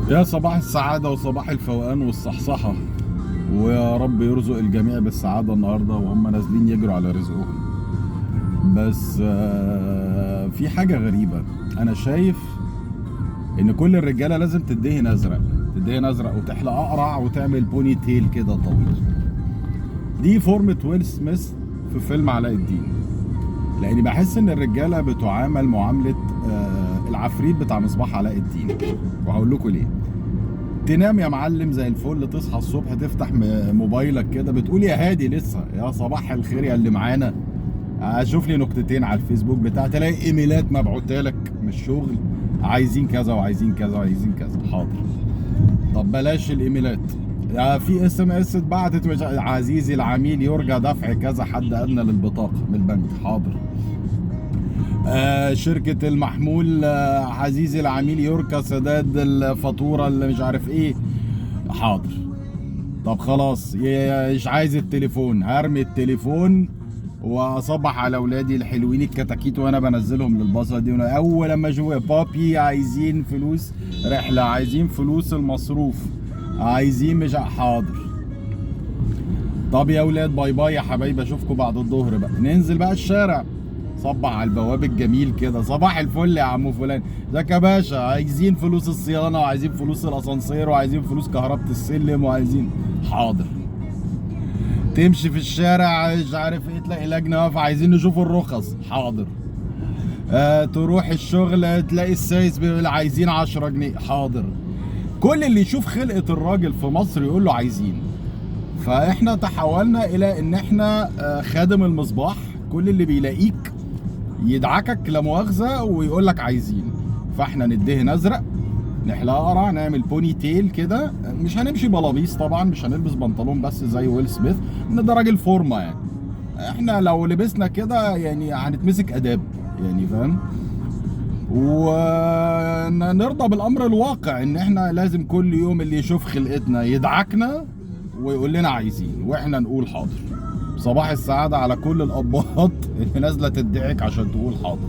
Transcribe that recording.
يا صباح السعادة وصباح الفوقان والصحصحة، ويا رب يرزق الجميع بالسعادة النهاردة وهم نازلين يجروا على رزقهم. بس في حاجة غريبة. أنا شايف إن كل الرجالة لازم تدهن أزرق، تدهن أزرق وتحلق أقرع وتعمل بوني تيل كده طويل. دي فورمة ويل سميث في فيلم علاء الدين، لأني بحس إن الرجالة بتعامل معاملة العفريت بتاع مصباح علاء الدين، وهقول لكم ليه. تنام يا معلم زي الفل، تصحى الصبح تفتح موبايلك كده بتقول يا هادي لسه يا صباح الخير يا اللي معانا، اشوف لي نكتتين على الفيسبوك بتاع، تلاقي ايميلات مبعوته لك من الشغل، عايزين كذا وعايزين كذا وعايزين كذا. حاضر، طب بلاش الايميلات، في اس ام اس اتبعتت، عزيزي العميل يرجى دفع كذا حد ادنى للبطاقه من البنك. حاضر. شركة المحمول، عزيزي العميل يرجى سداد الفاتورة اللي مش عارف ايه. حاضر. طب خلاص، مش عايز التليفون، هرمي التليفون واصبح على اولادي الحلوين الكتاكيت وانا بنزلهم للباصه دي. اول لما اشوف بابي عايزين فلوس رحله، عايزين فلوس المصروف، عايزين مش حاضر. طب يا اولاد باي باي يا حبايبي، اشوفكم بعد الظهر بقى، ننزل بقى الشارع، صبح على البواب الجميل كده، صباح الفل يا عم فلان، ازيك يا باشا، عايزين فلوس الصيانه وعايزين فلوس الاسانسير وعايزين فلوس كهرباء السلم وعايزين. حاضر. تمشي في الشارع مش عارف ايه، تلاقي لجنه واقفه عايزين نشوف الرخص. حاضر. تروح الشغل تلاقي السايس بيقول عايزين 10 جنيه. حاضر. كل اللي يشوف خلقه الراجل في مصر يقول له عايزين. فاحنا تحولنا الى ان احنا خادم المصباح، كل اللي بيلاقيك يدعكك لا مؤاخذه ويقول لك عايزين. فاحنا ندهن ازرق، نحلق قرع، نعمل بوني تيل كده، مش هنمشي بلابيس طبعا، مش هنلبس بنطلون بس زي ويل سميث، ان ده راجل فورمه يعني. احنا لو لبسنا كده يعني هنتمسك اداب يعني، فاهم؟ ونرضى بالامر الواقع ان احنا لازم كل يوم اللي يشوف خلقتنا يدعكنا ويقول لنا عايزين واحنا نقول حاضر. صباح السعاده على كل الابهات اللي نازله تدعك عشان تقول حاضر.